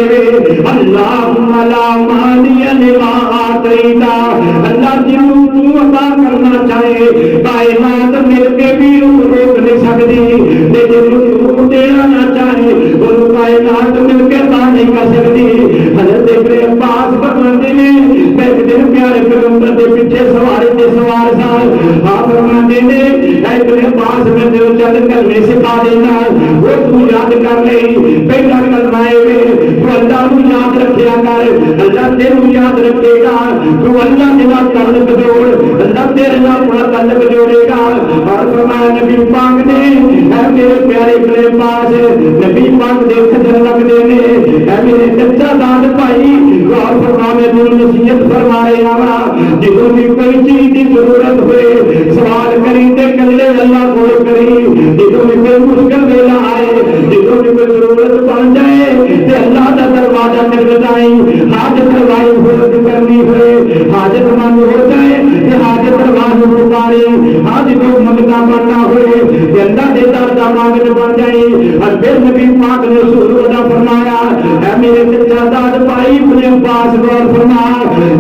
اللہم لا مانی لما آتیت اللہ جنہوں تو عطا کرنا چاہے کائنات مل کے بھی روک نہیں سکتی جنہوں تو دینا نہ چاہے وہ کائنات مل کے عطا نہیں کر سکتی حضرت ابن عباس فرماتے ہیں میں ایک دن پیارے پیغمبر کے پیچھے سواری سا آپ فرماتے ہیں ابن عباس میں جو چند کلمے سکھا دینا وہ تو یاد کر لے پہلا کلمہ ہے تو اللہ کو یاد رکھیا کر اللہ تیرے یاد رکھے گا تو اللہ تیرا تعلق جوڑ اللہ تیرے نال اپنا تعلق جوڑے گا اور فرمایا نبی پاک نے اے میرے پیارے ابن عباس نبی پاک دے خدر لگ دے نے اے میرے چچا داد بھائی اور فرمایا میں نصیحت فرما رہا ہوں جدوں بھی کوئی چیز کی ضرورت ہوئے سوال کری تے کلے اللہ کو کری جدوں بھی کوئی مشکل ویلا آئے جدوں بھی کوئی ضرورت بن جائے تے اللہ دا دروازہ کھٹکھٹائی حاجت روائی کرنی ہوئے حاجت مند ہو جائے تے حاجت روائی پکارے حاجت منگتا بننا ہوئے تے اللہ دے در دا مانگت بن جائے اور پھر نبی پاک نے رسول اللہ فرمایا اے میرے چچا داد بھائی ابن عباس غور فرما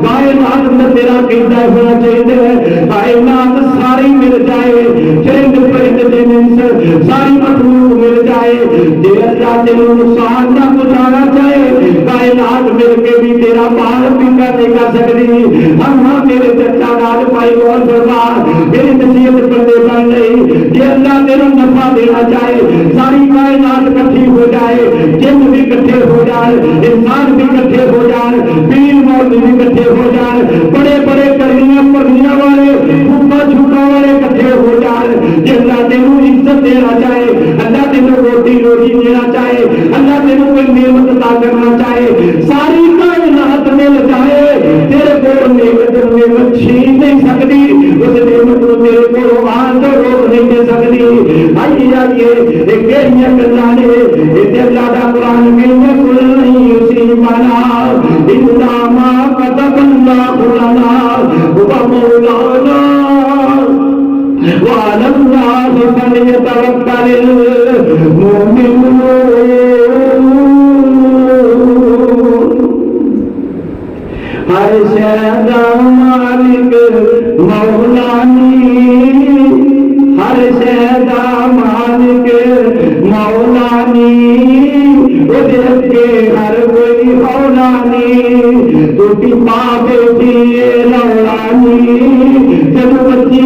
کائنات میں تیرا کہتا ہونا چاہیے کائنات ساری مل جائے چرند پرند جنس ساری مخلوق مل جائے جے اللہ تیرے نقصان نہ پہنچانا چاہے کائنات مل کے بھی تیرا مال پنگا نہیں کر سکتی ہم میرے چچا داد بھائی غور فرما میری نصیحت بندے بن گئی جے اللہ تیرے نفع دینا چاہے ساری کائنات اکٹھی ہو جائے جن بھی اکٹھے ہو جائے انسان بھی اکٹھے ہو جائے پیر مولوی بھی اکٹھے ہو جائے بڑے بڑے کرنیاں پرنیاں والے پھوپا چھوٹا والے اکٹھے ہو جائے جے اللہ تینوں عزت دینا چاہے اللہ تینوں روٹی دینا چاہے اللہ تینوں کوئی نعمت عطا کرنا چاہے ساری کائنات مل جائے تیرے کو نعمت چھین نہیں سکتی اس نعمت کو تیرے کو آن تو روک نہیں دے سکتی آئیے آئیے ایک کہنیاں کرنا نے ایتے اللہ دا قرآن میں کل نہیں اسی مانا انما كتب الله لنا هو مولانا وعلى الله فليتوكل المؤمنون ہر شہدا مالک مولانی ہر شہدا مالک مولانی قدرت کے ہر کوئی مولانی ٹوٹی ماں بیٹی لولانی جب بچی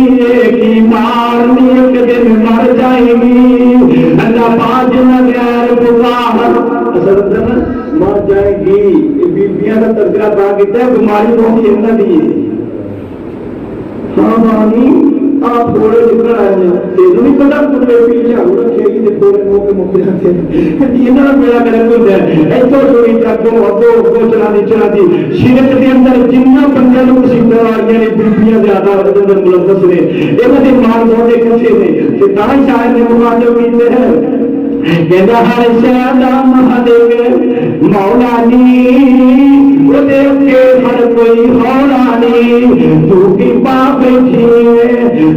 کی مارنی ایک دن مر جائے گی اللہ پاج نہ غیر بخار مر جائے گی بیبیاں کا تذکرہ کہا کہتا ہے بیماری تو ہی نہ دیے ہاں مانی آپ تھوڑے نکل آئے ہیں تینوں نہیں پتا کتے پیچھے ہو رکھے گی جب تھوڑے موقع موقع رکھتے ہیں یہ نہ میرا کرنے کو ہے ایسا چوری چاکوں ابو چلا دی شرک کے اندر جنہ بندے لوگ مصیبتیں آ رہی ہیں بیبیاں زیادہ اندر ملوث نے انہاں دے مال بہت کچھ نے کہ تاں شاعر نے مخاطب کیتے ہیں کہندا ہر شہدا مہدے مولانی وہ دیکھ کے ہر کوئی ہولانی تو کی پا بیٹھی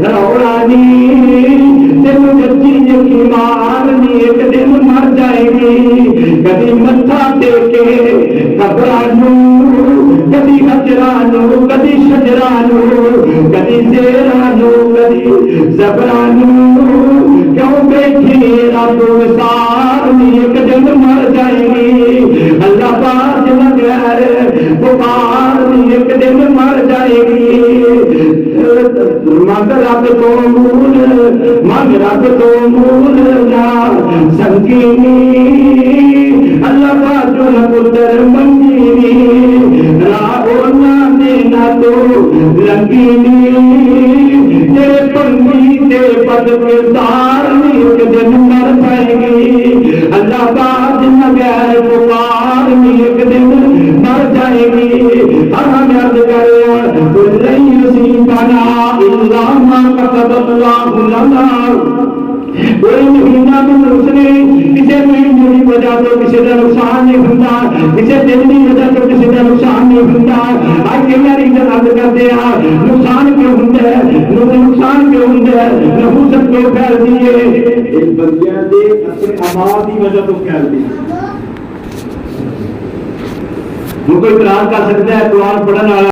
رولانی تینوں جتی کی مارنی ایک دن مر جائے گی کبھی متھا ٹیکے قبرانو کبھی حجرانو کبھی شجرانو کبھی زیرانو کبھی زبرانو کیوں بیٹھی رب وسارنی ایک دن مر جائے گی اللہ باز نگر بخارنی ایک دن مر جائے گی مگ رب تو مول نا سنگینی اللہ باجو پتر منگینی راہو نہ دینا تو لنگینی تیرے پنگی تیرے پد کردارنی ایک دن مر جائے گی اللہ باز نگر بخارنی ایک دن مر جائے گی ہم یاد کرے نہیں نصیبنا الا ما كتب الله لنا کوئی مہینہ بھی اس نے کسی مہینے کی وجہ تو کسی کا نقصان نہیں ہوتا کسی دن کی وجہ تو کسی کا نقصان نہیں ہوتا آج کے میری جناب کرتے ہیں نقصان کیوں ہوتا ہے نقصان کیوں ہوتا ہے نحوست کیوں پھیل دیے ایک بندیاں دے اپنے اعمال کی وجہ تو پھیل دی جو کوئی اعتراض کر سکتا ہے قرآن پڑھنے والا